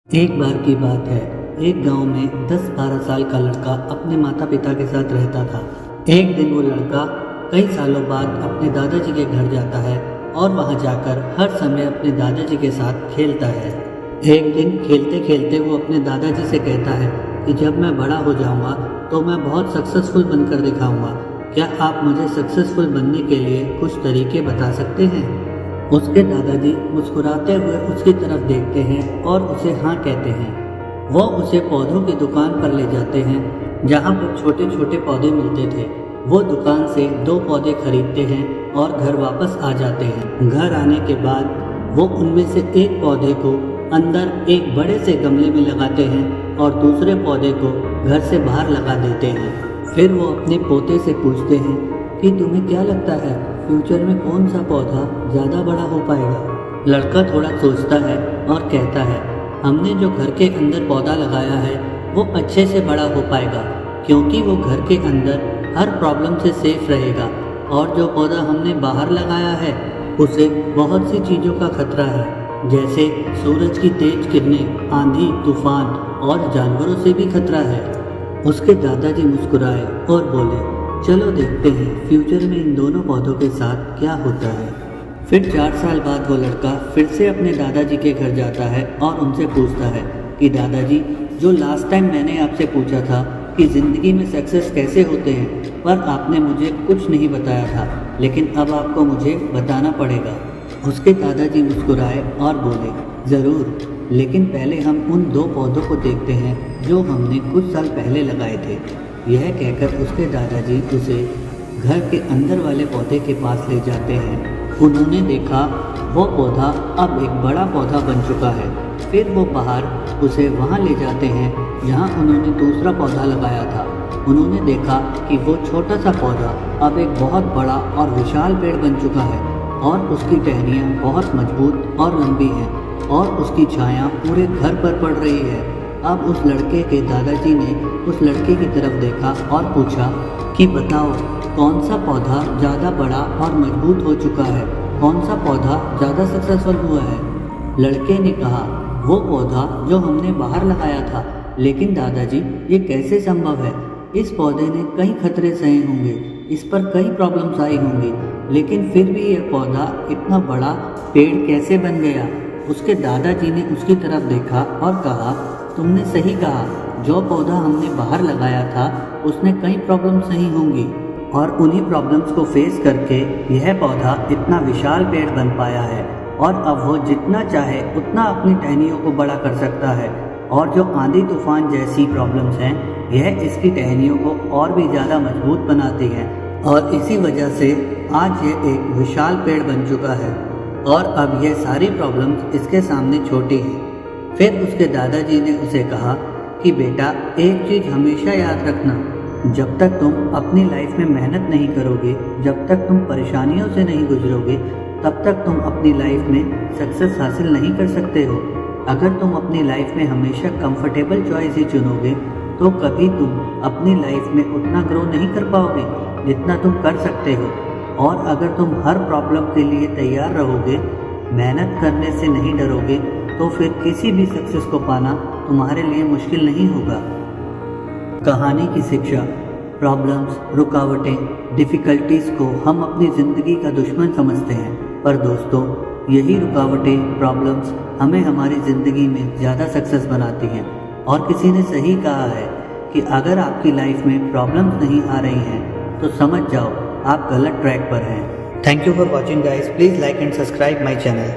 एक बार की बात है, एक गांव में 10-12 साल का लड़का अपने माता पिता के साथ रहता था। एक दिन वो लड़का कई सालों बाद अपने दादाजी के घर जाता है और वहां जाकर हर समय अपने दादाजी के साथ खेलता है। एक दिन खेलते खेलते वो अपने दादाजी से कहता है कि जब मैं बड़ा हो जाऊंगा तो मैं बहुत सक्सेसफुल बनकर दिखाऊंगा। क्या आप मुझे सक्सेसफुल बनने के लिए कुछ तरीके बता सकते हैं? उसके दादाजी मुस्कुराते हुए उसकी तरफ देखते हैं और उसे हाँ कहते हैं। वो उसे पौधों की दुकान पर ले जाते हैं जहाँ पर छोटे छोटे पौधे मिलते थे। वो दुकान से 2 पौधे खरीदते हैं और घर वापस आ जाते हैं। घर आने के बाद वो उनमें से एक पौधे को अंदर एक बड़े से गमले में लगाते हैं और दूसरे पौधे को घर से बाहर लगा देते हैं। फिर वो अपने पोते से पूछते हैं कि तुम्हें क्या लगता है फ्यूचर में कौन सा पौधा ज़्यादा बड़ा हो पाएगा? लड़का थोड़ा सोचता है और कहता है, हमने जो घर के अंदर पौधा लगाया है वो अच्छे से बड़ा हो पाएगा, क्योंकि वो घर के अंदर हर प्रॉब्लम से सेफ रहेगा। और जो पौधा हमने बाहर लगाया है उसे बहुत सी चीज़ों का खतरा है, जैसे सूरज की तेज किरणें, आंधी, तूफान और जानवरों से भी खतरा है। उसके दादाजी मुस्कुराए और बोले, चलो देखते हैं फ्यूचर में इन दोनों पौधों के साथ क्या होता है। फिर 4 साल बाद वो लड़का फिर से अपने दादाजी के घर जाता है और उनसे पूछता है कि दादाजी, जो लास्ट टाइम मैंने आपसे पूछा था कि ज़िंदगी में सक्सेस कैसे होते हैं, पर आपने मुझे कुछ नहीं बताया था, लेकिन अब आपको मुझे बताना पड़ेगा। उसके दादाजी मुस्कुराए और बोले, ज़रूर, लेकिन पहले हम उन 2 पौधों को देखते हैं जो हमने कुछ साल पहले लगाए थे। यह कहकर उसके दादाजी उसे घर के अंदर वाले पौधे के पास ले जाते हैं। उन्होंने देखा वो पौधा अब एक बड़ा पौधा बन चुका है। फिर वो बाहर उसे वहाँ ले जाते हैं जहाँ उन्होंने दूसरा पौधा लगाया था। उन्होंने देखा कि वो छोटा सा पौधा अब एक बहुत बड़ा और विशाल पेड़ बन चुका है और उसकी टहनियाँ बहुत मजबूत और लंबी हैं और उसकी छाया पूरे घर पर पड़ रही है। अब उस लड़के के दादाजी ने उस लड़के की तरफ देखा और पूछा कि बताओ, कौन सा पौधा ज़्यादा बड़ा और मजबूत हो चुका है? कौन सा पौधा ज़्यादा सक्सेसफुल हुआ है? लड़के ने कहा, वो पौधा जो हमने बाहर लगाया था। लेकिन दादाजी, ये कैसे संभव है? इस पौधे ने कई खतरे सहे होंगे, इस पर कई प्रॉब्लम्स आई होंगी, लेकिन फिर भी यह पौधा इतना बड़ा पेड़ कैसे बन गया? उसके दादाजी ने उसकी तरफ देखा और कहा, तुमने सही कहा, जो पौधा हमने बाहर लगाया था उसने कई प्रॉब्लम सही होंगी और उन्हीं प्रॉब्लम्स को फेस करके यह पौधा इतना विशाल पेड़ बन पाया है और अब वो जितना चाहे उतना अपनी टहनियों को बड़ा कर सकता है। और जो आंधी तूफान जैसी प्रॉब्लम्स हैं, यह इसकी टहनियों को और भी ज़्यादा मजबूत बनाती हैं और इसी वजह से आज ये एक विशाल पेड़ बन चुका है और अब यह सारी प्रॉब्लम्स इसके सामने छोटी हैं। फिर उसके दादाजी ने उसे कहा कि बेटा, एक चीज़ हमेशा याद रखना, जब तक तुम अपनी लाइफ में मेहनत नहीं करोगे, जब तक तुम परेशानियों से नहीं गुजरोगे, तब तक तुम अपनी लाइफ में सक्सेस हासिल नहीं कर सकते हो। अगर तुम अपनी लाइफ में हमेशा कंफर्टेबल चॉइस ही चुनोगे तो कभी तुम अपनी लाइफ में उतना ग्रो नहीं कर पाओगे जितना तुम कर सकते हो। और अगर तुम हर प्रॉब्लम के लिए तैयार रहोगे, मेहनत करने से नहीं डरोगे, तो फिर किसी भी सक्सेस को पाना तुम्हारे लिए मुश्किल नहीं होगा। कहानी की शिक्षा, प्रॉब्लम्स, रुकावटें, डिफ़िकल्टीज़ को हम अपनी ज़िंदगी का दुश्मन समझते हैं, पर दोस्तों, यही रुकावटें, प्रॉब्लम्स हमें हमारी ज़िंदगी में ज़्यादा सक्सेस बनाती हैं। और किसी ने सही कहा है कि अगर आपकी लाइफ में प्रॉब्लम्स नहीं आ रही हैं तो समझ जाओ आप गलत ट्रैक पर हैं। Thank you for watching guys. Please like and subscribe my channel.